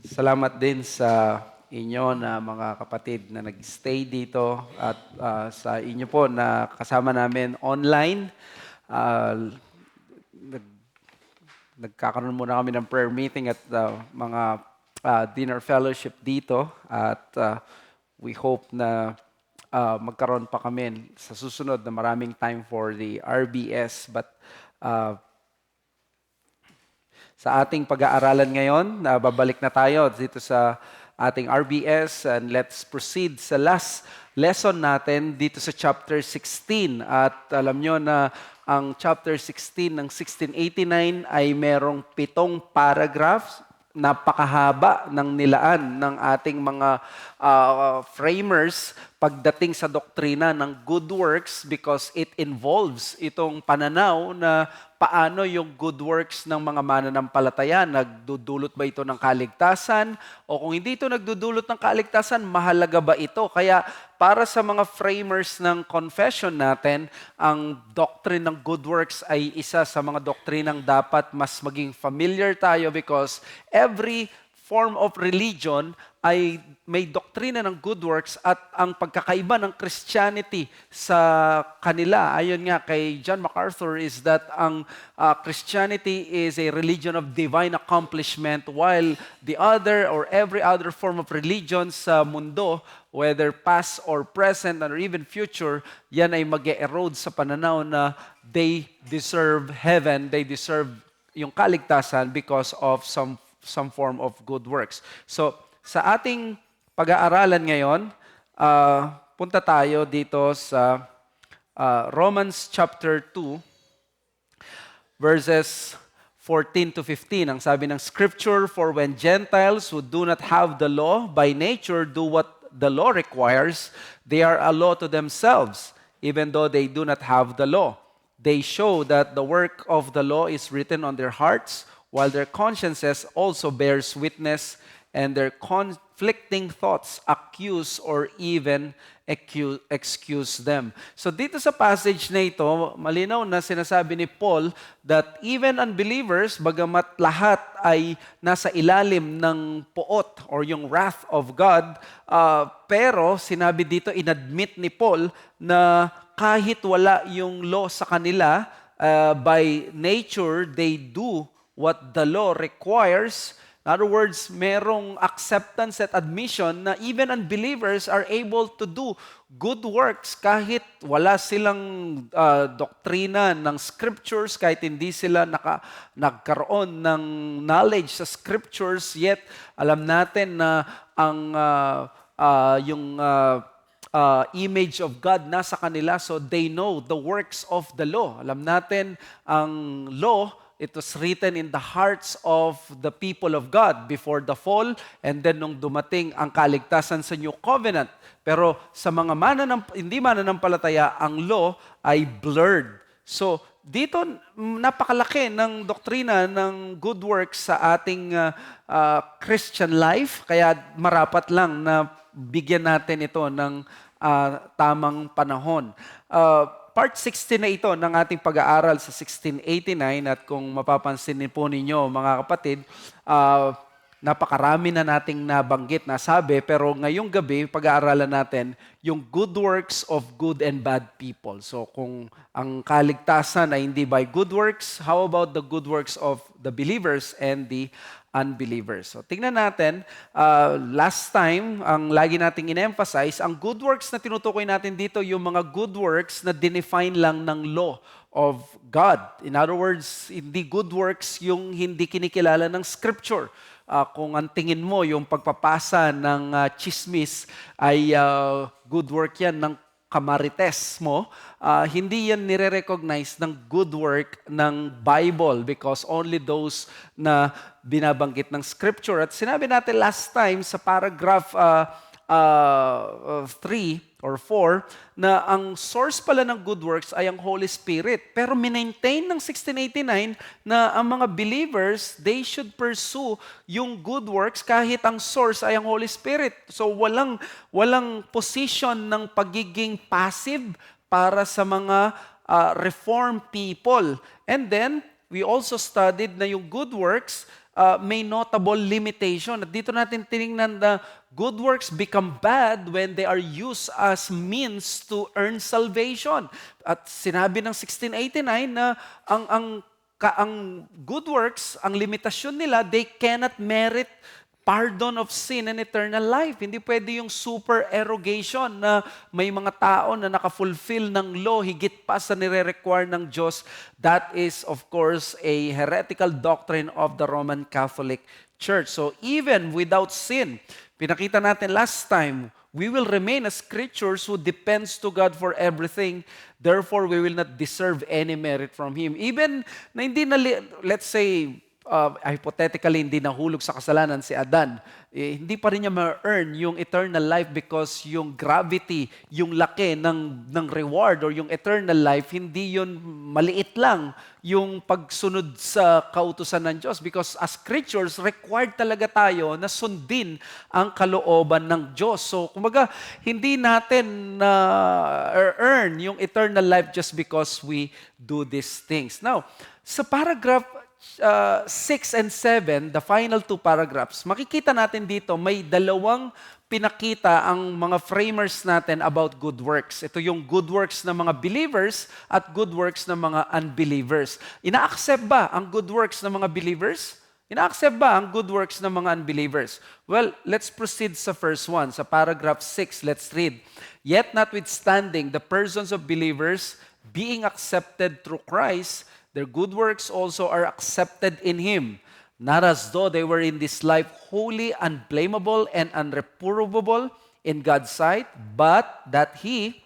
Salamat din sa inyo na mga kapatid na nag-stay dito at sa inyo po na kasama namin online. Ah, nag, nagkakaroon muna kami ng prayer meeting at mga dinner fellowship dito at we hope na magkaroon pa kami sa susunod na maraming time for the RBS. But uh, sa ating pag-aaralan ngayon, babalik na tayo dito sa ating RBS and let's proceed sa last lesson natin dito sa chapter 16. At alam nyo na ang chapter 16 ng 1689 ay merong 7 paragraphs. Napakahaba ng nilaan ng ating mga framers pagdating sa doktrina ng good works because it involves itong pananaw na paano yung good works ng mga mananampalataya, nagdudulot ba ito ng kaligtasan? O kung hindi ito nagdudulot ng kaligtasan, mahalaga ba ito? Kaya para sa mga framers ng confession natin, ang doctrine ng good works ay isa sa mga doktrinang dapat mas maging familiar tayo because every form of religion ay may doktrina ng good works at ang pagkakaiba ng Christianity sa kanila, ayon nga kay John MacArthur, is that ang Christianity is a religion of divine accomplishment while the other or every other form of religion sa mundo, whether past or present or even future, yan ay mag-erode sa pananaw na they deserve heaven, they deserve yung kaligtasan because of some form of good works. So, sa ating pag-aaralan ngayon, punta tayo dito sa Romans chapter 2, verses 14 to 15. Ang sabi ng Scripture, "For when Gentiles who do not have the law by nature do what the law requires, they are a law to themselves, even though they do not have the law. They show that the work of the law is written on their hearts, while their consciences also bears witness, and their conflicting thoughts accuse or even excuse them." So dito sa passage na ito, malinaw na sinasabi ni Paul that even unbelievers, bagamat lahat ay nasa ilalim ng poot or yung wrath of God, pero sinabi dito, inadmit ni Paul na kahit wala yung law sa kanila, by nature, they do what the law requires. In other words, merong acceptance at admission na even unbelievers are able to do good works kahit wala silang doktrina ng scriptures, kahit hindi sila nagkaroon ng knowledge sa scriptures, yet alam natin na ang image of God nasa kanila, so they know the works of the law. Alam natin, ang law, it was written in the hearts of the people of God before the fall, and then nung dumating ang kaligtasan sa New Covenant. Pero sa mga hindi mananampalataya, ang law ay blurred. So dito, napakalaki ng doktrina ng good works sa ating Christian life, kaya marapat lang na bigyan natin ito ng tamang panahon. Part 16 na ito ng ating pag-aaral sa 1689 at kung mapapansin po ninyo mga kapatid, napakarami na nating nabanggit na sabi, pero ngayong gabi pag-aaralan natin yung good works of good and bad people. So kung ang kaligtasan ay hindi by good works, how about the good works of the believers and the unbelievers? So tingnan natin, last time, ang lagi nating in-emphasize, ang good works na tinutukoy natin dito, yung mga good works na dinefine lang ng law of God. In other words, hindi good works yung hindi kinikilala ng Scripture. Kung ang tingin mo, yung pagpapasa ng chismis ay good work yan ng kamarites mo, hindi yan nire-recognize ng good work ng Bible because only those na binabanggit ng Scripture. At sinabi natin last time sa paragraph 3 or 4 na ang source pala ng good works ay ang Holy Spirit. Pero minaintain ng 1689 na ang mga believers, they should pursue yung good works kahit ang source ay ang Holy Spirit. So walang position ng pagiging passive para sa mga reformed people. And then, we also studied na yung good works may notable limitation. At dito natin tinignan na good works become bad when they are used as means to earn salvation. At sinabi ng 1689 na ang good works, ang limitasyon nila, they cannot merit pardon of sin and eternal life. Hindi pwede yung super-erogation na may mga tao na nakafulfill ng law higit pa sa nire-require ng Diyos. That is, of course, a heretical doctrine of the Roman Catholic Church. So even without sin, pinakita natin last time, we will remain as creatures who depends to God for everything. Therefore, we will not deserve any merit from Him. Even na hindi na, let's say, hypothetically, hindi nahulog sa kasalanan si Adan, hindi pa rin niya ma-earn yung eternal life because yung gravity, yung laki ng reward or yung eternal life, hindi yun maliit lang yung pagsunod sa kautusan ng Diyos. Because as creatures, required talaga tayo na sundin ang kalooban ng Diyos. So, kumbaga, hindi natin earn yung eternal life just because we do these things. Now, sa paragraph 6 and 7, the final two paragraphs, makikita natin dito may dalawang pinakita ang mga framers natin about good works. Ito yung good works ng mga believers at good works ng mga unbelievers. Ina-accept ba ang good works ng mga believers? Ina-accept ba ang good works ng mga unbelievers? Well, let's proceed sa first one. Sa paragraph 6, let's read. Yet notwithstanding, the persons of believers being accepted through Christ, their good works also are accepted in Him, not as though they were in this life wholly unblameable and unreprovable in God's sight, but that He,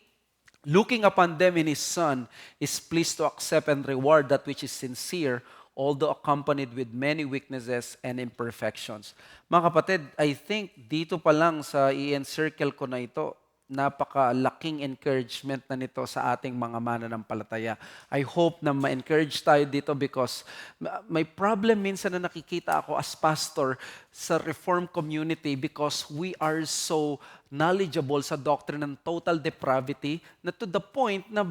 looking upon them in His Son, is pleased to accept and reward that which is sincere, although accompanied with many weaknesses and imperfections. Mga kapatid, I think dito pa lang sa i-encircle ko na ito, napakalaking encouragement na nito sa ating mga mananampalataya. I hope na ma-encourage tayo dito because may problem minsan na nakikita ako as pastor sa Reformed community because we are so knowledgeable sa doctrine ng total depravity na to the point na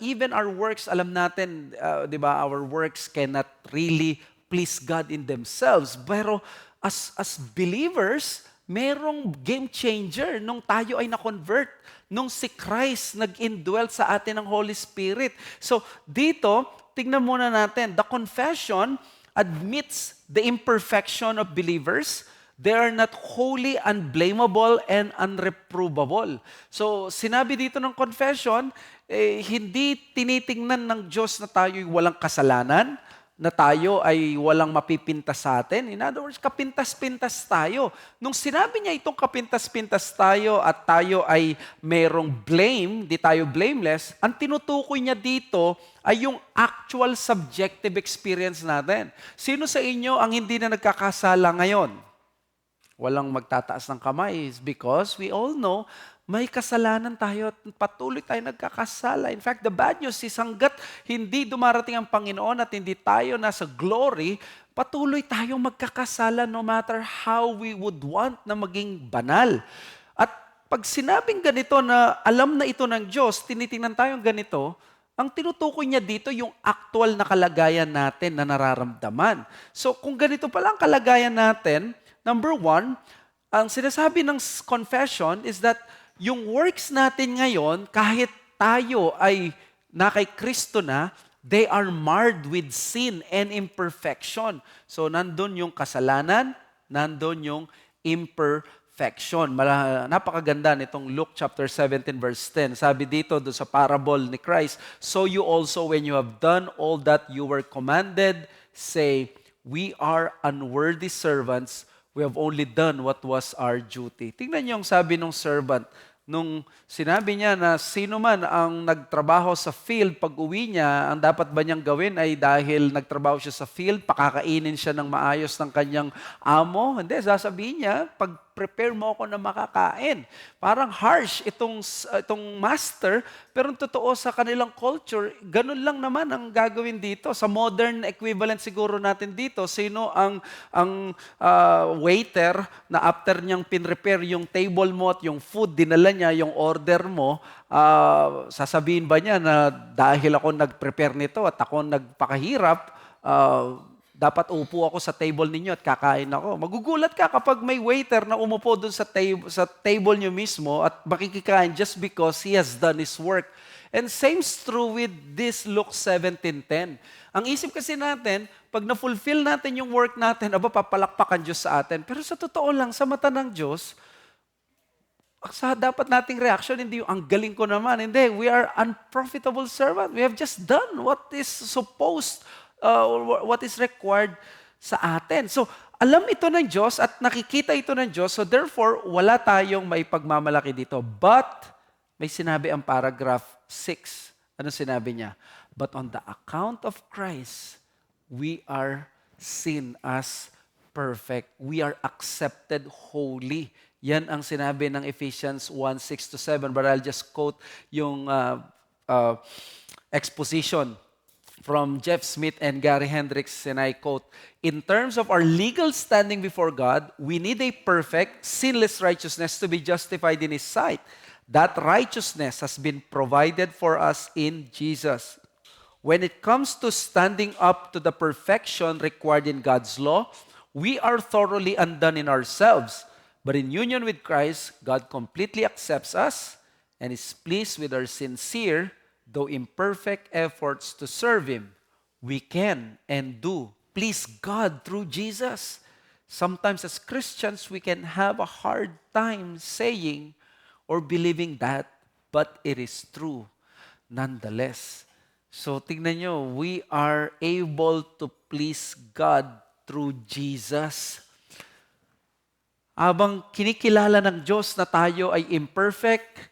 even our works, alam natin, di ba, our works cannot really please God in themselves. Pero as believers, merong game changer nung tayo ay na-convert, nung si Christ nag-indwell sa atin ng Holy Spirit. So dito, tingnan muna natin, the confession admits the imperfection of believers. They are not wholly unblameable and unreprovable. So sinabi dito ng confession, hindi tinitingnan ng Diyos na tayo'y walang kasalanan, na tayo ay walang mapipintas sa atin. In other words, kapintas-pintas tayo. Nung sinabi niya itong kapintas-pintas tayo at tayo ay merong blame, di tayo blameless, ang tinutukoy niya dito ay yung actual subjective experience natin. Sino sa inyo ang hindi na nagkakasala ngayon? Walang magtataas ng kamay because we all know may kasalanan tayo at patuloy tayo nagkakasala. In fact, the bad news is hanggat hindi dumarating ang Panginoon at hindi tayo nasa glory, patuloy tayong magkakasala no matter how we would want na maging banal. At pag sinabing ganito na alam na ito ng Diyos, tinitingnan tayong ganito, ang tinutukoy niya dito yung actual na kalagayan natin na nararamdaman. So kung ganito pala ang kalagayan natin, number one, ang sinasabi ng confession is that yung works natin ngayon, kahit tayo ay na kay Kristo na, they are marred with sin and imperfection. So nandun yung kasalanan, nandun yung imperfection. Napakaganda nitong Luke chapter 17 verse 10. Sabi dito doon sa parable ni Christ, so you also when you have done all that you were commanded, say, we are unworthy servants. We have only done what was our duty. Tingnan niyo yung sabi ng servant. Nung sinabi niya na sino man ang nagtrabaho sa field, pag uwi niya, ang dapat ba niyang gawin ay dahil nagtrabaho siya sa field, pakakainin siya ng maayos ng kanyang amo? Hindi, sasabihin niya, pag-prepare mo ako na makakain. Parang harsh itong master, pero totoo sa kanilang culture, ganun lang naman ang gagawin dito. Sa modern equivalent siguro natin dito, sino ang waiter na after niyang pinrepare yung table mo at yung food, dinala niya yung order mo, sasabihin ba niya na dahil ako nag-prepare nito at ako nagpakahirap, dapat upo ako sa table ninyo at kakain ako. Magugulat ka kapag may waiter na umupo doon sa table nyo mismo at makikikain just because he has done his work. And same's true with this Luke 17:10. Ang isip kasi natin, pag na-fulfill natin yung work natin, papalakpakan Diyos sa atin. Pero sa totoo lang, sa mata ng Diyos, sa dapat nating reaction, hindi yung ang galing ko naman. Hindi, we are unprofitable servant. We have just done what is supposed, what is required sa atin. So, alam ito ng Diyos at nakikita ito ng Diyos. So, therefore, wala tayong may pagmamalaki dito. But, may sinabi ang paragraph 6. Ano sinabi niya? But on the account of Christ, we are seen as perfect. We are accepted wholly. Yan ang sinabi ng Ephesians 1:6-7. But I'll just quote yung exposition from Jeff Smith and Gary Hendricks, and I quote, "In terms of our legal standing before God, we need a perfect, sinless righteousness to be justified in His sight. That righteousness has been provided for us in Jesus. When it comes to standing up to the perfection required in God's law, we are thoroughly undone in ourselves. But in union with Christ, God completely accepts us and is pleased with our sincere, though imperfect efforts to serve Him. We can and do please God through Jesus. Sometimes as Christians, we can have a hard time saying or believing that, but it is true nonetheless." So tingnan nyo, we are able to please God through Jesus. Habang kinikilala ng Diyos na tayo ay imperfect,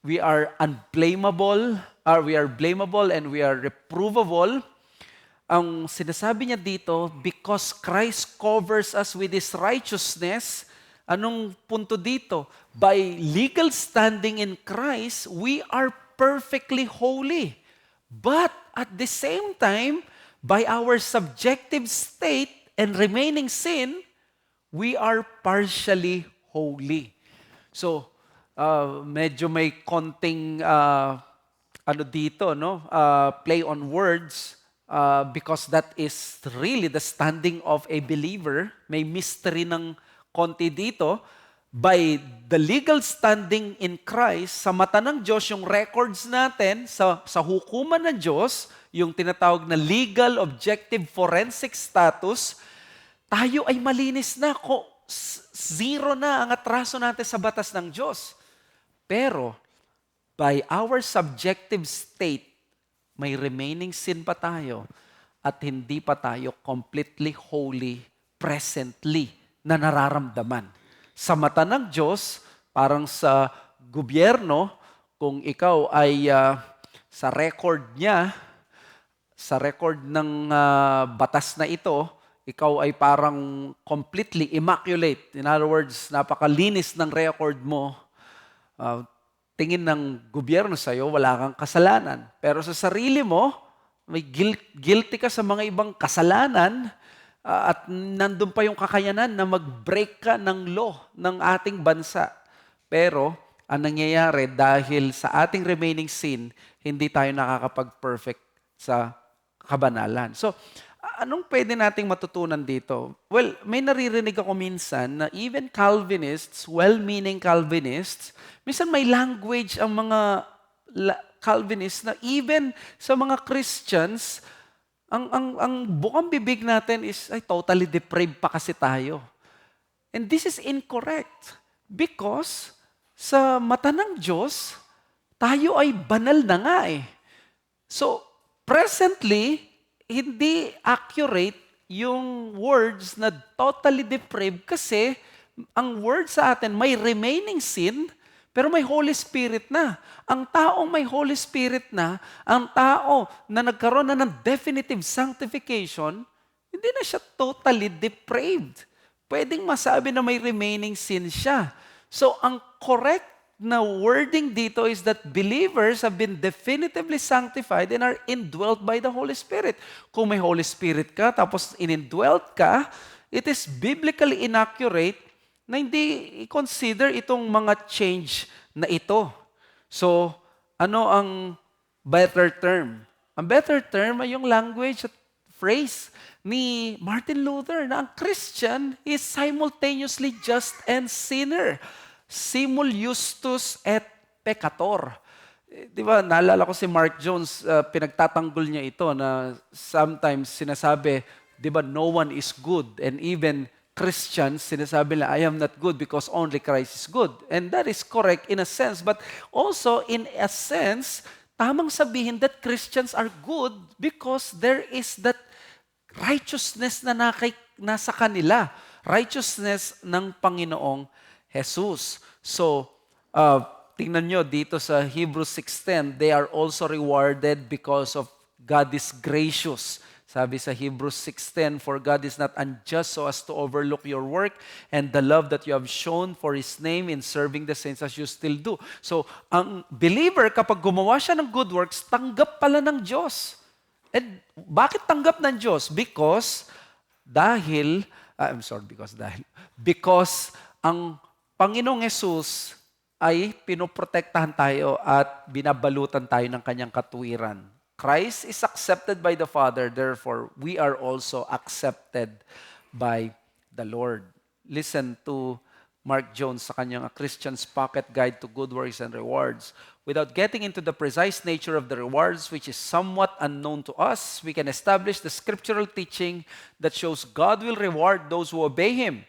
we are unblameable, we are blamable and we are reprovable. Ang sinasabi niya dito, because Christ covers us with His righteousness. Anong punto dito? By legal standing in Christ, we are perfectly holy. But at the same time, by our subjective state and remaining sin, we are partially holy. So, medyo may konting dito, no? Play on words, because that is really the standing of a believer. May mystery ng konti dito. By the legal standing in Christ, sa mata ng Diyos, yung records natin sa hukuman ng Diyos, yung tinatawag na legal, objective, forensic status, tayo ay malinis na. Zero na ang atraso natin sa batas ng Diyos. Pero, by our subjective state, may remaining sin pa tayo at hindi pa tayo completely holy presently na nararamdaman. Sa mata ng Diyos, parang sa gobyerno, kung ikaw ay sa record niya, sa record ng batas na ito, ikaw ay parang completely immaculate. In other words, napakalinis ng record mo. Tingin ng gobyerno sa'yo, wala kang kasalanan. Pero sa sarili mo, may guilty ka sa mga ibang kasalanan, at nandun pa yung kakayanan na mag-break ka ng law ng ating bansa. Pero, ang nangyayari dahil sa ating remaining sin, hindi tayo nakakapag-perfect sa kabanalan. So, anong pwede nating matutunan dito? Well, may naririnig ako minsan na even Calvinists, well-meaning Calvinists, minsan may language ang mga Calvinists na even sa mga Christians, ang bukang bibig natin is, ay, totally depraved pa kasi tayo. And this is incorrect. Because sa mata ng Diyos, tayo ay banal na nga eh. So, presently, hindi accurate yung words na totally depraved kasi ang word sa atin may remaining sin, pero may Holy Spirit na. Ang taong may Holy Spirit na, ang tao na nagkaroon na ng definitive sanctification, hindi na siya totally depraved. Pwedeng masabi na may remaining sin siya. So, ang correct na wording dito is that believers have been definitively sanctified and are indwelt by the Holy Spirit. Kung may Holy Spirit ka, tapos inindwelt ka, it is biblically inaccurate na hindi i-consider itong mga change na ito. So, ano ang better term? Ang better term ay yung language at phrase ni Martin Luther na ang Christian is simultaneously just and sinner. Simul justus et peccator. Di ba, naalala ko si Mark Jones, pinagtatanggol niya ito na sometimes sinasabi, di ba, no one is good. And even Christians, sinasabi na, I am not good because only Christ is good. And that is correct in a sense. But also, in a sense, tamang sabihin that Christians are good because there is that righteousness na nasa kanila. Righteousness ng Panginoong Jesus. So, tingnan nyo dito sa Hebrews 6:10, they are also rewarded because of God is gracious. Sabi sa Hebrews 6:10, for God is not unjust so as to overlook your work and the love that you have shown for His name in serving the saints as you still do. So, ang believer, kapag gumawa siya ng good works, tanggap pala ng Diyos. And bakit tanggap ng Diyos? Because ang Panginoong Jesus ay pinoprotektahan tayo at binabalutan tayo ng kanyang katuwiran. Christ is accepted by the Father, therefore we are also accepted by the Lord. Listen to Mark Jones sa kanyang A Christian's Pocket Guide to Good Works and Rewards. Without getting into the precise nature of the rewards, which is somewhat unknown to us, we can establish the scriptural teaching that shows God will reward those who obey Him.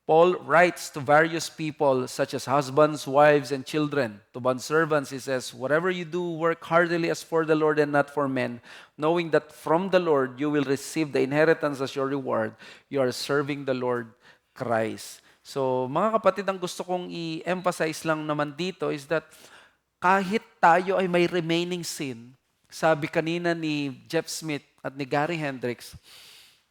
Paul writes to various people such as husbands, wives, and children. To bondservants, he says, whatever you do, work heartily as for the Lord and not for men, knowing that from the Lord you will receive the inheritance as your reward. You are serving the Lord Christ. So, mga kapatid, ang gusto kong i-emphasize lang naman dito is that kahit tayo ay may remaining sin, sabi kanina ni Jeff Smith at ni Gary Hendricks,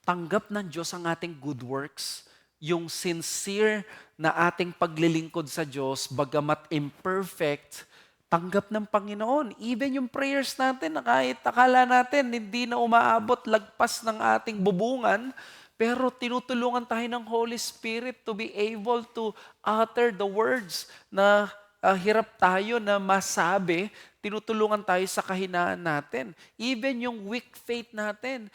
tanggap ng Diyos ang ating good works, yung sincere na ating paglilingkod sa Diyos, bagamat imperfect, tanggap ng Panginoon. Even yung prayers natin, na kahit akala natin, hindi na umaabot, lagpas ng ating bubungan, pero tinutulungan tayo ng Holy Spirit to be able to utter the words na hirap tayo na masabi, tinutulungan tayo sa kahinaan natin. Even yung weak faith natin,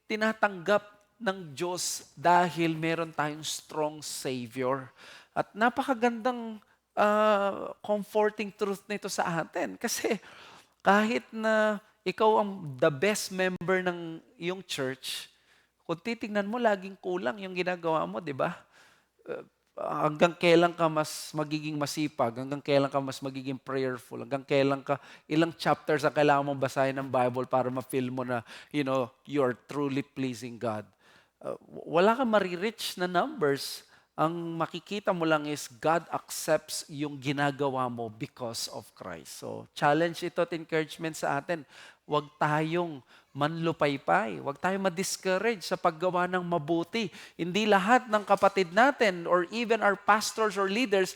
tinatanggap ng Diyos dahil meron tayong strong Savior. At napakagandang comforting truth nito sa atin. Kasi kahit na ikaw ang the best member ng iyong church, kung titingnan mo, laging kulang yung ginagawa mo, di ba? Hanggang kailan ka mas magiging masipag, hanggang kailan ka mas magiging prayerful, hanggang kailan ka, ilang chapters ang kailangan mong basahin ng Bible para ma-feel mo na, you're truly pleasing God. Wala kang marireach na numbers. Ang makikita mo lang is God accepts yung ginagawa mo because of Christ. So, challenge ito at encouragement sa atin. Huwag tayong manlupaypay. Huwag tayong ma-discourage sa paggawa ng mabuti. Hindi lahat ng kapatid natin or even our pastors or leaders,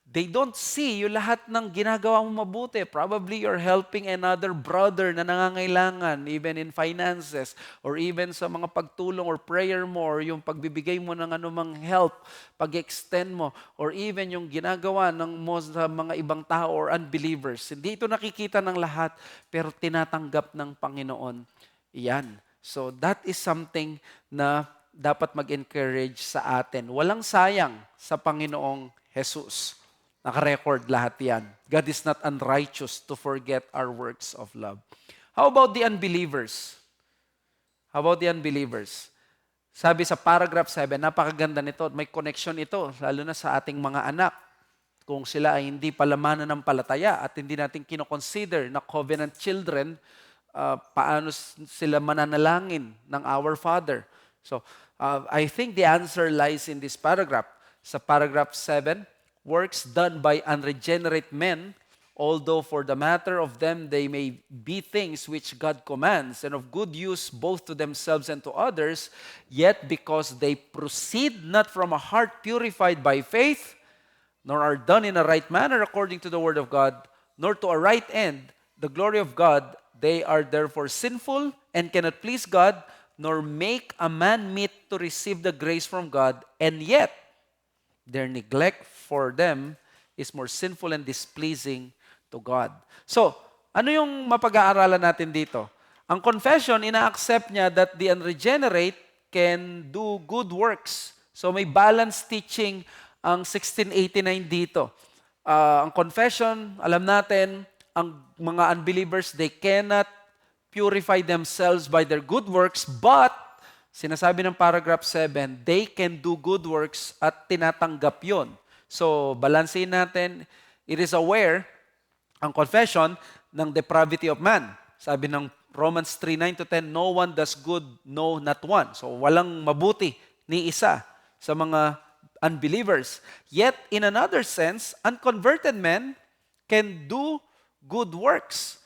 they don't see yung lahat ng ginagawa mo mabuti. Probably you're helping another brother na nangangailangan, even in finances, or even sa mga pagtulong or prayer mo, or yung pagbibigay mo ng anumang help, pag-extend mo, or even yung ginagawa ng sa mga ibang tao or unbelievers. Hindi ito nakikita ng lahat, pero tinatanggap ng Panginoon. Iyan. So that is something na dapat mag-encourage sa atin. Walang sayang sa Panginoong Jesus. Naka-record lahat yan. God is not unrighteous to forget our works of love. How about the unbelievers? How about the unbelievers? Sabi sa paragraph 7, napakaganda nito. May connection ito, lalo na sa ating mga anak. Kung sila ay hindi pala mananampalataya at hindi natin kinoconsider na covenant children, paano sila mananalangin ng Our Father? So, I think the answer lies in this paragraph. Sa paragraph 7, works done by unregenerate men, although for the matter of them they may be things which God commands and of good use both to themselves and to others, yet because they proceed not from a heart purified by faith, nor are done in a right manner according to the word of God, nor to a right end, the glory of God, they are therefore sinful and cannot please God, nor make a man meet to receive the grace from God, and yet their neglect for them is more sinful and displeasing to God. So, ano yung mapag-aaralan natin dito? Ang confession, ina-accept niya that the unregenerate can do good works. So may balance teaching ang 1689 dito. Ang confession, alam natin, ang mga unbelievers, they cannot purify themselves by their good works, but sinasabi ng paragraph 7, they can do good works at tinatanggap yon. So, balansin natin, it is aware, ang confession, ng depravity of man. Sabi ng Romans 3:9-10, no one does good, no, not one. So, walang mabuti ni isa sa mga unbelievers. Yet, in another sense, unconverted men can do good works.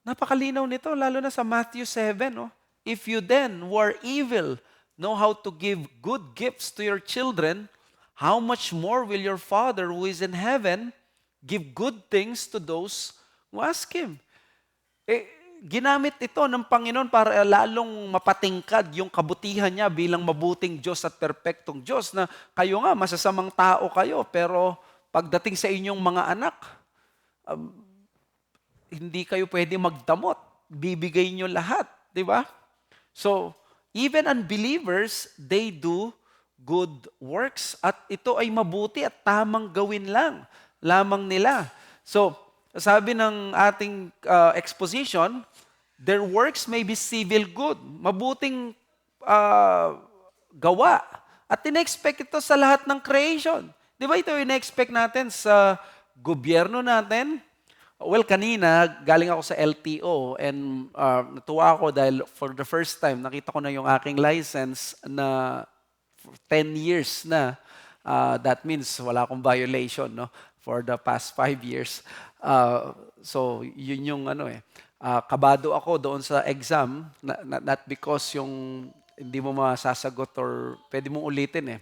Napakalinaw nito, lalo na sa Matthew 7. No? If you then, who are evil, know how to give good gifts to your children, how much more will your Father who is in heaven give good things to those who ask Him? Ginamit ito ng Panginoon para lalong mapatingkad yung kabutihan niya bilang mabuting Diyos at perpektong Diyos na kayo nga, masasamang tao kayo, pero pagdating sa inyong mga anak, hindi kayo pwede magdamot. Bibigay nyo lahat, di ba? So, even unbelievers, they do good works at ito ay mabuti at tamang gawin lamang nila. So, sabi ng ating exposition, their works may be civil good, mabuting gawa. At ina-expect ito sa lahat ng creation. Di ba ito ina-expect natin sa gobyerno natin? Well, kanina, galing ako sa LTO and natuwa ako dahil for the first time, nakita ko na yung aking license na 10 years na. That means wala akong violation, no? For the past 5 years. So, yun yung kabado ako doon sa exam, not because yung hindi mo masasagot or pwede mong ulitin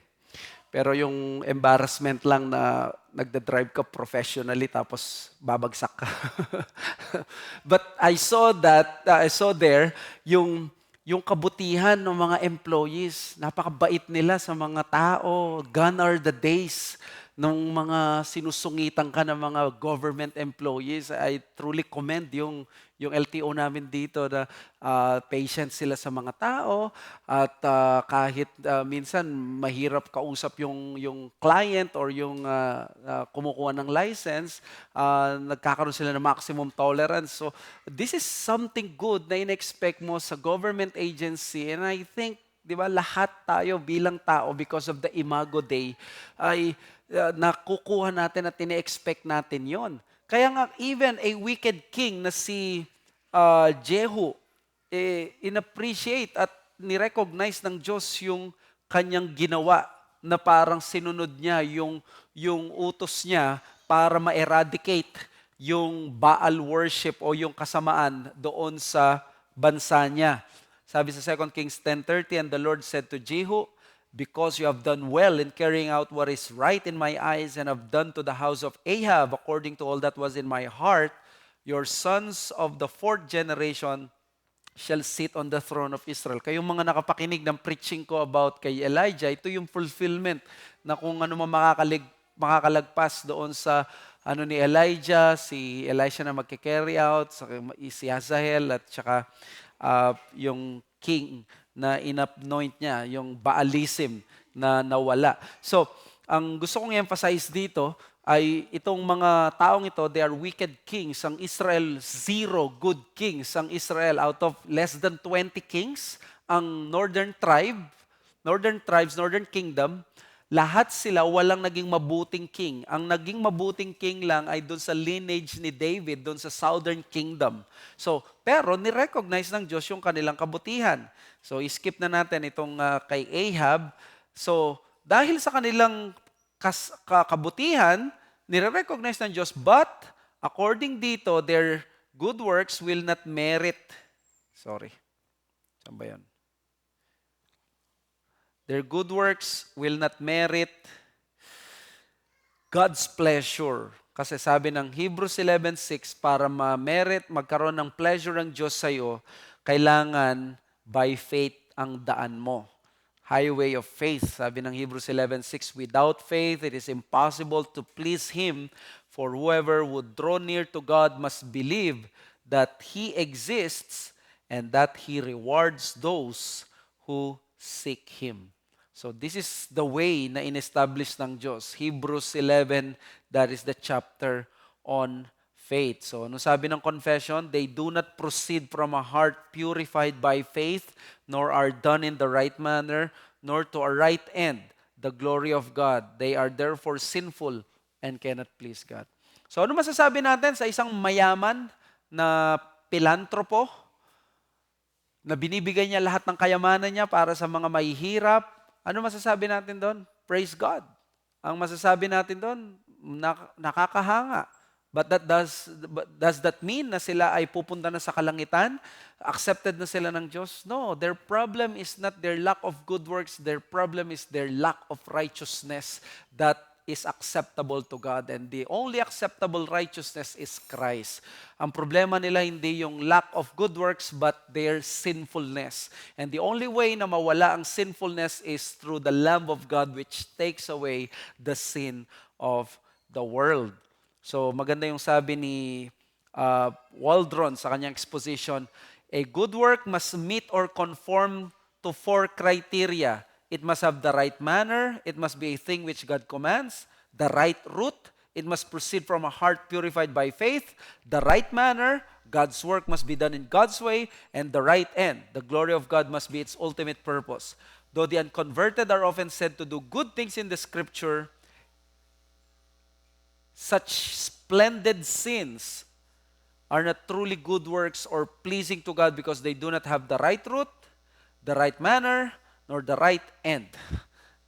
Pero yung embarrassment lang na nagda-drive ka professionally tapos babagsak ka. But I saw there yung kabutihan ng mga employees. Napakabait nila sa mga tao. Gone are the days nung mga sinusungitan ka ng mga government employees. I truly commend yung LTO namin dito na patient sila sa mga tao at kahit minsan mahirap kausap yung client or yung kumukuha ng license, nagkakaroon sila ng maximum tolerance. So this is something good na in-expect mo sa government agency, and I think, di ba, lahat tayo bilang tao because of the Imago Dei ay nakukuha natin at tine-expect natin yon. Kaya nga, even a wicked king na si Jehu, in-appreciate at ni-recognize ng Diyos yung kanyang ginawa na parang sinunod niya yung utos niya para ma-eradicate yung Baal worship o yung kasamaan doon sa bansa niya. Sabi sa 2 Kings 10:30, and the Lord said to Jehu, because you have done well in carrying out what is right in my eyes and have done to the house of Ahab according to all that was in my heart, your sons of the 4th generation shall sit on the throne of Israel. Kayong mga nakapakinig ng preaching ko about kay Elijah, ito yung fulfillment na kung ano makakalagpas doon sa ni Elijah, si Elisha na magke-carry out, si Hazael at saka yung king na inapnoint niya, yung Baalism na nawala. So, ang gusto kong i-emphasize dito ay itong mga taong ito, they are wicked kings. Ang Israel, 0 good kings. Ang Israel, out of less than 20 kings, ang northern tribes, northern kingdom, lahat sila walang naging mabuting king. Ang naging mabuting king lang ay doon sa lineage ni David, doon sa southern kingdom. So, pero ni-recognize ng Diyos yung kanilang kabutihan. So, skip na natin itong kay Ahab. So, dahil sa kanilang kabutihan, nire-recognize ng Diyos, but according dito, their good works will not merit. Sorry. Saan ba yun? Their good works will not merit God's pleasure. Kasi sabi ng Hebrews 11:6, para ma-merit, magkaroon ng pleasure ng Diyos sa iyo, kailangan by faith ang daan mo. Highway of faith. Sabi ng Hebrews 11:6, without faith, it is impossible to please Him, for whoever would draw near to God must believe that He exists and that He rewards those who seek Him. So this is the way na in-establish ng Diyos. Hebrews 11, that is the chapter on faith. So ano sabi ng confession? They do not proceed from a heart purified by faith, nor are done in the right manner, nor to a right end, the glory of God. They are therefore sinful and cannot please God. So ano masasabi natin sa isang mayaman na pilantropo na binibigay niya lahat ng kayamanan niya para sa mga mahihirap? Ano masasabi natin doon? Praise God. Ang masasabi natin doon, nakakahanga. But does that mean na sila ay pupunta na sa kalangitan? Accepted na sila ng Diyos? No, their problem is not their lack of good works. Their problem is their lack of righteousness that is acceptable to God. And the only acceptable righteousness is Christ. Ang problema nila hindi yung lack of good works, but their sinfulness. And the only way na mawala ang sinfulness is through the Lamb of God, which takes away the sin of the world. So maganda yung sabi ni Waldron sa kanyang exposition, a good work must meet or conform to 4 criteria. It must have the right manner, it must be a thing which God commands, the right root, it must proceed from a heart purified by faith, the right manner, God's work must be done in God's way, and the right end, the glory of God must be its ultimate purpose. Though the unconverted are often said to do good things in the Scripture, such splendid sins are not truly good works or pleasing to God because they do not have the right root, the right manner, nor the right end.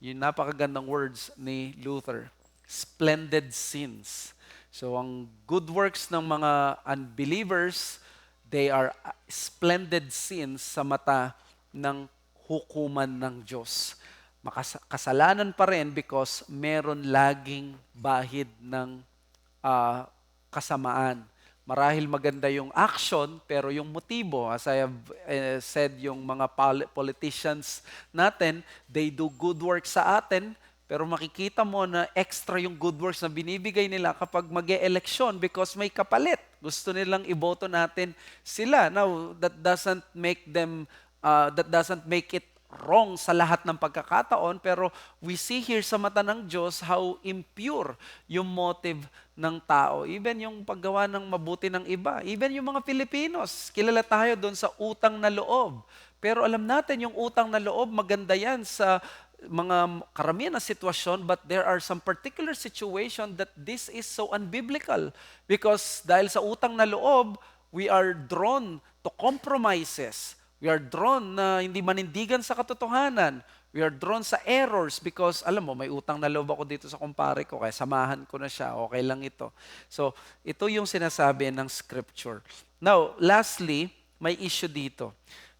Yung napakagandang words ni Luther. Splendid sins. So ang good works ng mga unbelievers, they are splendid sins sa mata ng hukuman ng Diyos. Kasalanan pa rin because meron laging bahid ng kasamaan. Marahil maganda yung action, pero yung motibo, as I have said, yung mga politicians natin, they do good work sa atin, pero makikita mo na extra yung good works na binibigay nila kapag mag-e-eleksyon because may kapalit. Gusto nilang iboto natin sila. Now, that doesn't make it wrong sa lahat ng pagkakataon, pero we see here sa mata ng Diyos how impure yung motive ng tao. Even yung paggawa ng mabuti ng iba. Even yung mga Filipinos, kilala tayo doon sa utang na loob. Pero alam natin yung utang na loob, maganda yan sa mga karamihan na sitwasyon, but there are some particular situation that this is so unbiblical. Because dahil sa utang na loob, we are drawn to compromises. We are drawn na hindi manindigan sa katotohanan. We are drawn sa errors because, alam mo, may utang na loob ako dito sa kumpare ko, kaya samahan ko na siya, okay lang ito. So, ito yung sinasabi ng Scripture. Now, lastly, may issue dito.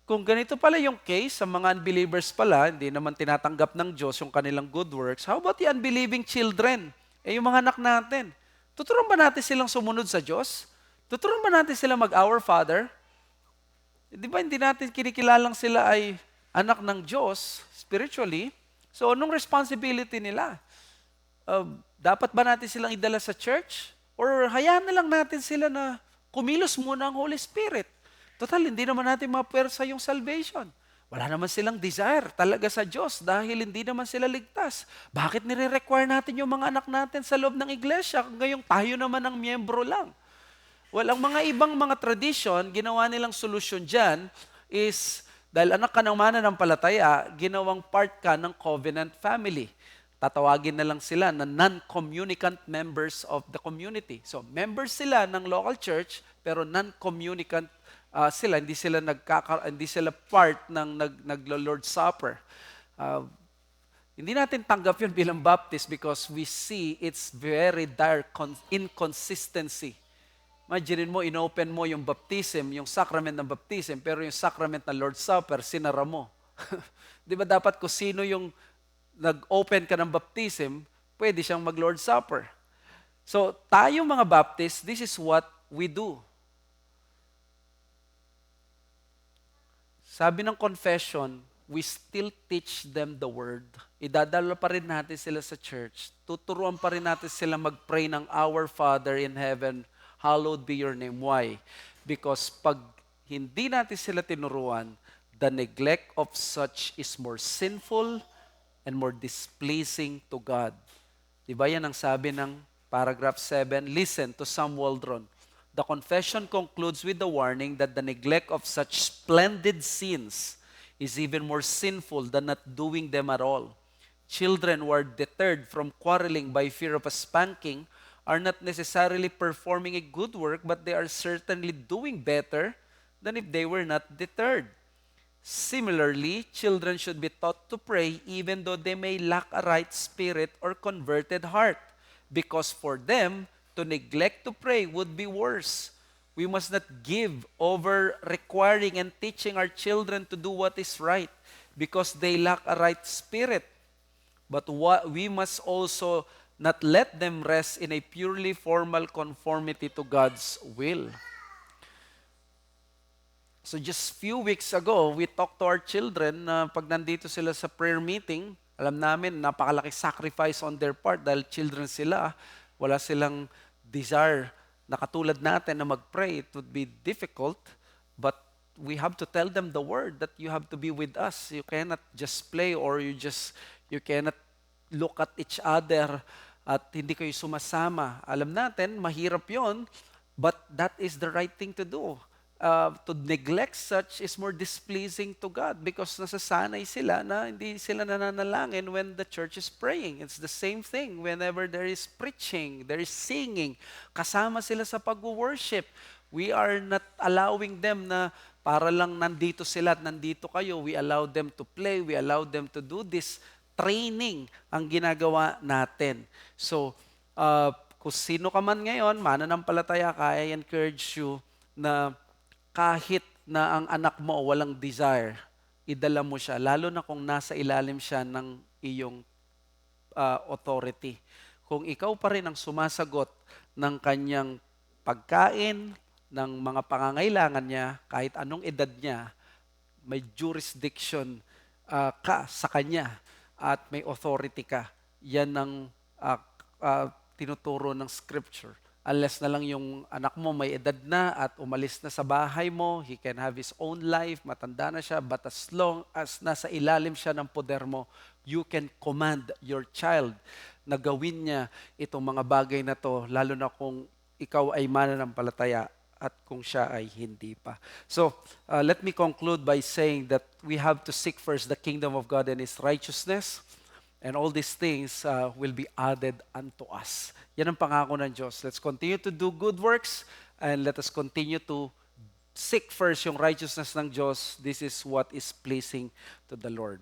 Kung ganito pala yung case, sa mga unbelievers pala, hindi naman tinatanggap ng Diyos yung kanilang good works, how about the unbelieving children? Yung mga anak natin. Tuturuan ba natin silang sumunod sa Diyos? Tuturuan ba natin silang mag-Our Father? Di ba hindi natin kinikilalang sila ay anak ng Diyos spiritually? So anong responsibility nila? Dapat ba natin silang idala sa church? Or hayaan na lang natin sila na kumilos muna ang Holy Spirit? Total, hindi naman natin mapuwersa yung salvation. Wala naman silang desire talaga sa Diyos dahil hindi naman sila ligtas. Bakit nire-require natin yung mga anak natin sa loob ng iglesia ngayong tayo naman ang miyembro lang? Well, ang mga ibang mga tradition, ginawa nilang solusyon dyan is, dahil anak ka ng mananampalataya, ginawang part ka ng covenant family. Tatawagin na lang sila na non-communicant members of the community. So, members sila ng local church, pero non-communicant sila, hindi sila part ng naglo-Lord's Supper. Hindi natin tanggap yun bilang Baptist because we see its very dire inconsistency. Imagine mo, inopen mo yung baptism, yung sacrament ng baptism, pero yung sacrament ng Lord's Supper, sinara mo. Di ba dapat kung sino yung nag-open ka ng baptism, pwede siyang mag-Lord's Supper. So, tayo mga Baptists, this is what we do. Sabi ng confession, we still teach them the word. Idadala pa rin natin sila sa church. Tuturuan pa rin natin sila mag-pray ng Our Father in heaven, hallowed be your name. Why? Because pag hindi natin sila tinuruan, the neglect of such is more sinful and more displeasing to God. Diba yan ang sabi ng paragraph 7? Listen to Sam Waldron. The confession concludes with the warning that the neglect of such splendid sins is even more sinful than not doing them at all. Children who are deterred from quarreling by fear of a spanking are not necessarily performing a good work, but they are certainly doing better than if they were not deterred. Similarly, children should be taught to pray even though they may lack a right spirit or converted heart, because for them, to neglect to pray would be worse. We must not give over requiring and teaching our children to do what is right because they lack a right spirit. But we must also not let them rest in a purely formal conformity to God's will. So just few weeks ago, we talked to our children na pag nandito sila sa prayer meeting, alam namin napakalaki sacrifice on their part dahil children sila, wala silang desire na katulad natin na mag-pray. It would be difficult, but we have to tell them the word that you have to be with us. You cannot just play or you cannot look at each other at hindi kayo sumasama. Alam natin, mahirap yon, but that is the right thing to do. To neglect such is more displeasing to God because nasasanay sila na hindi sila nananalangin when the church is praying. It's the same thing whenever there is preaching, there is singing. Kasama sila sa pag-worship. We are not allowing them na para lang nandito sila at nandito kayo. We allow them to play. We allow them to do this. Training ang ginagawa natin. So, kung sino ka man ngayon, mananampalataya ka, I encourage you na kahit na ang anak mo walang desire, idala mo siya, lalo na kung nasa ilalim siya ng iyong authority. Kung ikaw pa rin ang sumasagot ng kanyang pagkain, ng mga pangangailangan niya, kahit anong edad niya, may jurisdiction ka sa kanya at may authority ka. Yan ang tinuturo ng Scripture. Unless na lang yung anak mo may edad na at umalis na sa bahay mo, he can have his own life, matanda na siya, but as long as nasa ilalim siya ng poder mo, you can command your child na gawin niya itong mga bagay na to, lalo na kung ikaw ay mananampalataya at kung siya ay hindi pa. So, let me conclude by saying that we have to seek first the kingdom of God and His righteousness, and all these things will be added unto us. Yan ang pangako ng Diyos. Let's continue to do good works and let us continue to seek first yung righteousness ng Diyos. This is what is pleasing to the Lord.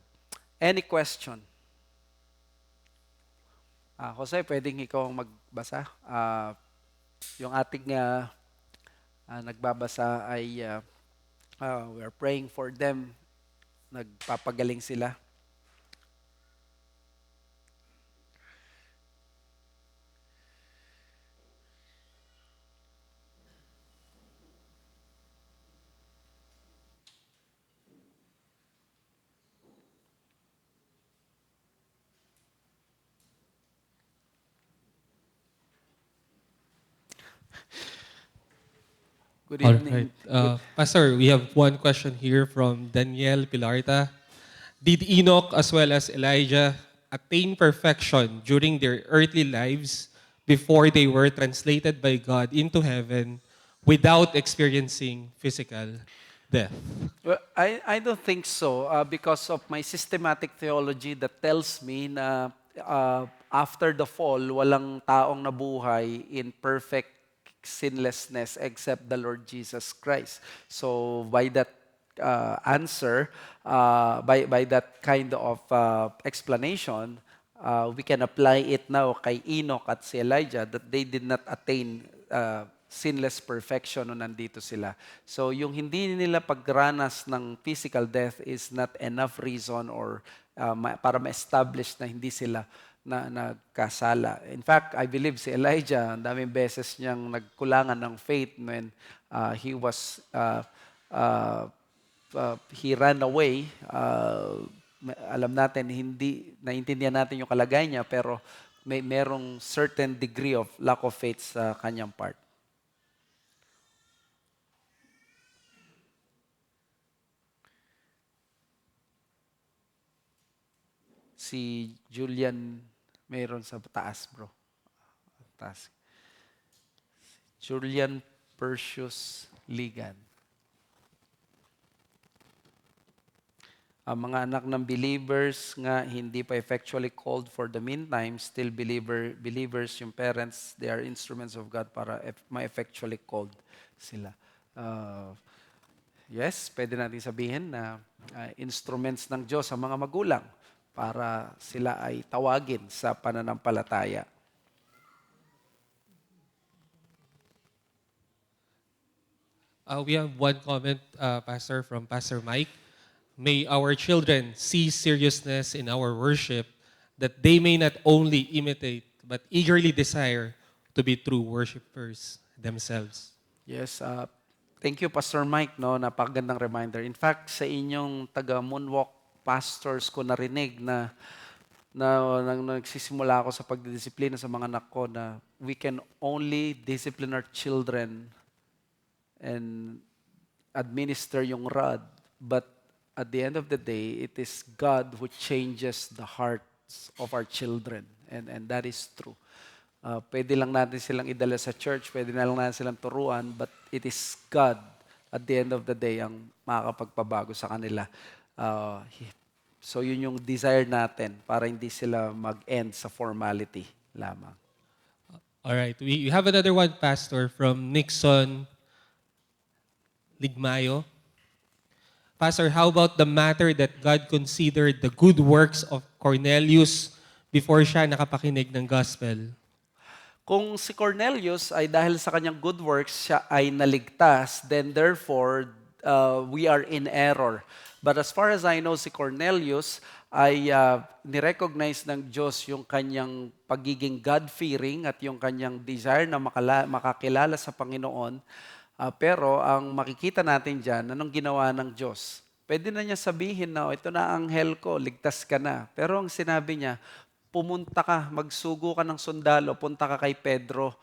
Any question? Jose, pwedeng ikaw ang magbasa? Yung ating nagbabasa ay we are praying for them. Nagpapagaling sila. Good evening. All right. Pastor, we have one question here from Daniel Pilarta. Did Enoch as well as Elijah attain perfection during their earthly lives before they were translated by God into heaven without experiencing physical death? Well, I don't think so because of my systematic theology that tells me na after the fall, walang taong nabuhay in perfect sinlessness except the Lord Jesus Christ. So by that answer, by that kind of explanation, we can apply it now kay Enoch at si Elijah that they did not attain sinless perfection nung nandito sila. So yung hindi nila pagranas ng physical death is not enough reason or para ma-establish na hindi sila na nagkasala. In fact, I believe si Elijah, ang daming beses niyang nagkulangan ng faith when he ran away. Alam natin, hindi, naintindihan natin yung kalagay niya, pero merong certain degree of lack of faith sa kanyang part. Si Julian, mayroon sa taas, bro. Taas. Julian Persius Ligan. Ang mga anak ng believers nga hindi pa effectually called for the meantime, still believers, yung parents, they are instruments of God para ma-effectually called sila. Yes, pwede natin sabihin na instruments ng Diyos ang mga magulang para sila ay tawagin sa pananampalataya. We have one comment, Pastor, from Pastor Mike. May our children see seriousness in our worship, that they may not only imitate, but eagerly desire to be true worshipers themselves. Yes, thank you Pastor Mike, no, napakagandang reminder. In fact, sa inyong taga Moonwalk pastors ko narinig na nang nagsisimula ako sa pagdidisiplina sa mga anak ko na we can only discipline our children and administer yung rod, but at the end of the day, it is God who changes the hearts of our children. And that is true. Pwede lang natin silang idala sa church, pwede na lang natin silang turuan, but it is God at the end of the day ang makakapagpabago sa kanila. So yun yung desire natin para hindi sila mag-end sa formality lamang. All right, we have another one, Pastor, from Nixon Ligmayo. Pastor, how about the matter that God considered the good works of Cornelius before siya nakapakinig ng gospel? Kung si Cornelius ay dahil sa kanyang good works, siya ay naligtas, then therefore, we are in error. But as far as I know, si Cornelius ay nirecognize ng Diyos yung kanyang pagiging God-fearing at yung kanyang desire na makakilala sa Panginoon. Pero ang makikita natin dyan, anong ginawa ng Diyos? Pwede na niya sabihin na, ito na ang anghel ko, ligtas ka na. Pero ang sinabi niya, pumunta ka, magsugo ka ng sundalo, punta ka kay Pedro,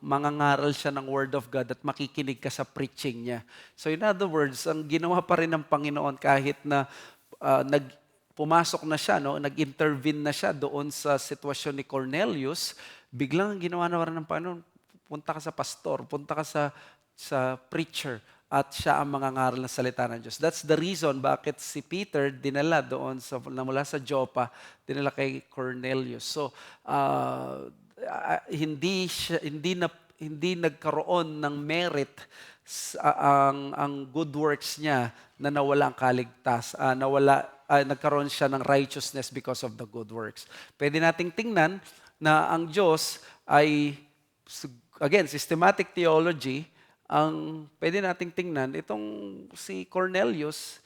mangangaral siya ng Word of God at makikinig ka sa preaching niya. So in other words, ang ginawa pa rin ng Panginoon kahit na pumasok na siya, no, nag-intervene na siya doon sa sitwasyon ni Cornelius, biglang ginawa na rin ng Panginoon, punta ka sa pastor, punta ka sa preacher, at siya ang mangangaral ng salita ng Diyos. That's the reason bakit si Peter dinala doon mula sa Joppa, dinala kay Cornelius. So, hindi nagkaroon ng merit ang good works niya na nawala ang nagkaroon siya ng righteousness because of the good works. Pwede nating tingnan na ang Diyos ay, again, systematic theology, ang pwede nating tingnan, itong si Cornelius,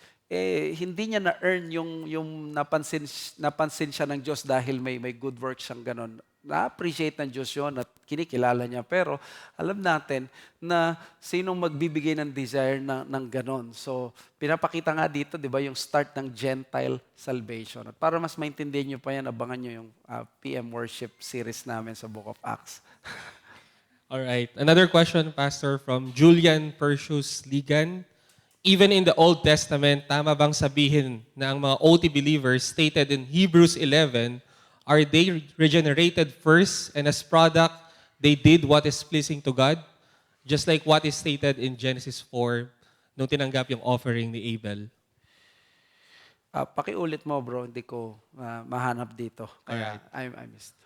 hindi niya na-earn yung napansin siya ng Diyos dahil may good work siyang ganon. Na-appreciate ng Diyos yun at kinikilala niya. Pero alam natin na sinong magbibigay ng desire ng ganon. So, pinapakita nga dito, di ba, yung start ng Gentile salvation. At para mas maintindihan niyo pa yan, abangan niyo yung PM Worship series namin sa Book of Acts. All right. Another question, Pastor, from Julian Persius Ligan. Even in the Old Testament, tama bang sabihin na ang mga OT believers stated in Hebrews 11, are they regenerated first and as product, they did what is pleasing to God? Just like what is stated in Genesis 4 nung tinanggap yung offering ni Abel. Pakiulit mo, bro. Hindi ko mahanap dito. Kaya Alright. I missed.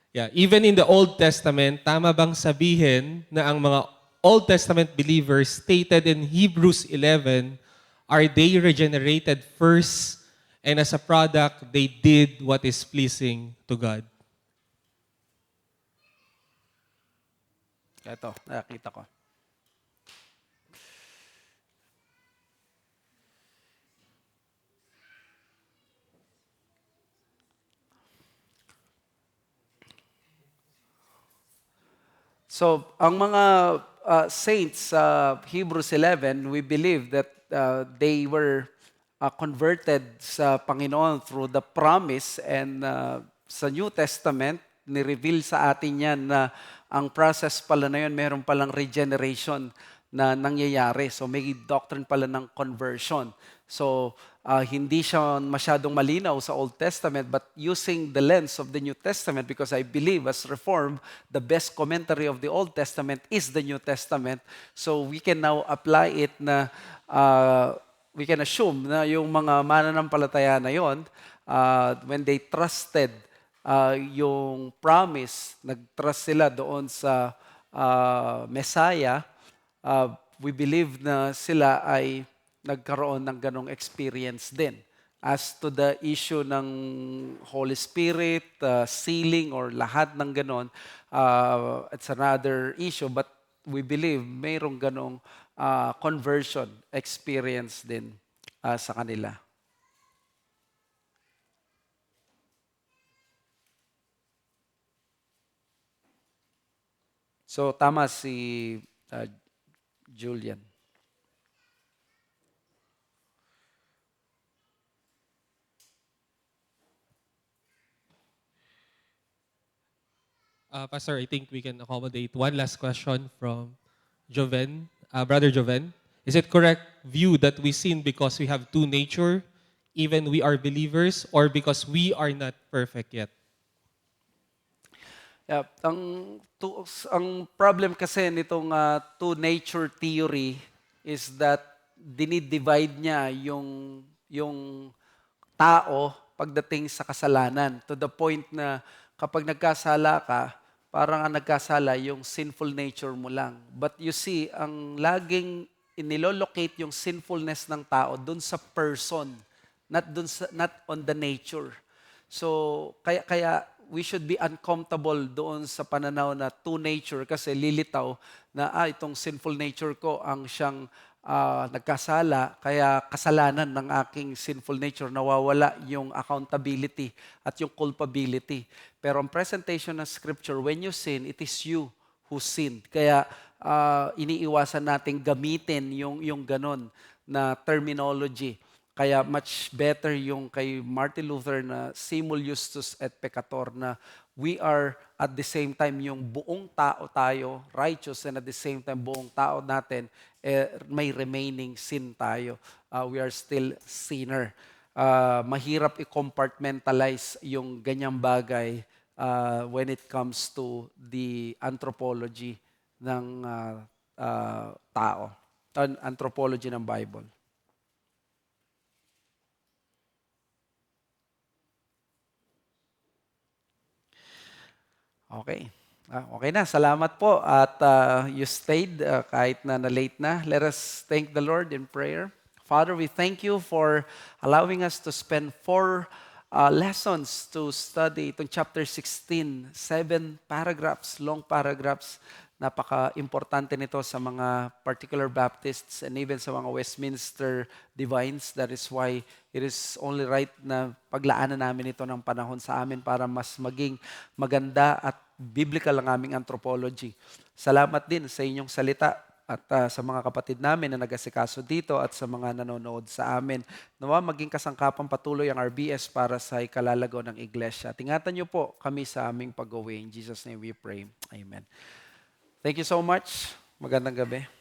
Yeah, even in the Old Testament, tama bang sabihin na ang mga Old Testament believers stated in Hebrews 11, are they regenerated first and as a product, they did what is pleasing to God? Ito, nakita ko. So, ang mga saints sa Hebrews 11, we believe that they were converted sa Panginoon through the promise, and sa New Testament, ni-reveal sa atin yan na ang process pala na yun, meron palang regeneration na nangyayari. So may doctrine pala ng conversion. So, hindi siya masyadong malinaw sa Old Testament, but using the lens of the New Testament, because I believe as Reformed, the best commentary of the Old Testament is the New Testament. So, we can now apply it na we can assume na yung mga mananampalataya na yon, when they trusted yung promise, nag-trust sila doon sa Messiah, we believe na sila ay nagkaroon ng ganong experience din. As to the issue ng Holy Spirit, sealing, or lahat ng ganon, it's another issue. But we believe mayroong ganong conversion experience din sa kanila. So, tama si Julian. Pastor, I think we can accommodate one last question from Joven. Brother Joven, is it correct view that we sin because we have two nature, even we are believers, or because we are not perfect yet? Yeah, ang problem kasi nitong two nature theory is that dinidivide niya yung tao pagdating sa kasalanan, to the point na kapag nagkasala ka, parang ang nagkasala yung sinful nature mo lang. But you see, ang laging inilolocate yung sinfulness ng tao dun sa person, not on the nature. So kaya we should be uncomfortable doon sa pananaw na two nature, kasi lilitaw na itong sinful nature ko ang siyang nagkasala, kaya kasalanan ng aking sinful nature, nawawala yung accountability at yung culpability. Pero ang presentation ng scripture, when you sin, it is you who sinned. Kaya iniiwasan nating gamitin yung ganon na terminology. Kaya much better yung kay Martin Luther na simul justus et peccator, na we are at the same time yung buong tao tayo, righteous, and at the same time buong tao natin, may remaining sin tayo. We are still sinner. Mahirap i-compartmentalize yung ganyang bagay when it comes to the anthropology ng tao, anthropology ng Bible. Okay. Okay na. Salamat po. At you stayed kahit na na-late na. Let us thank the Lord in prayer. Father, we thank you for allowing us to spend 4 lessons to study itong chapter 16. 7 paragraphs, long paragraphs. Napaka-importante nito sa mga particular Baptists and even sa mga Westminster Divines. That is why it is only right na paglaanan namin ito ng panahon sa amin para mas maging maganda at biblical ang aming anthropology. Salamat din sa inyong salita at sa mga kapatid namin na nag-asikaso dito at sa mga nanonood sa amin. Nawa maging kasangkapang patuloy ang RBS para sa ikalalago ng iglesia. Tingatan niyo po kami sa aming pag-uwi. In Jesus' name we pray. Amen. Thank you so much. Magandang gabi.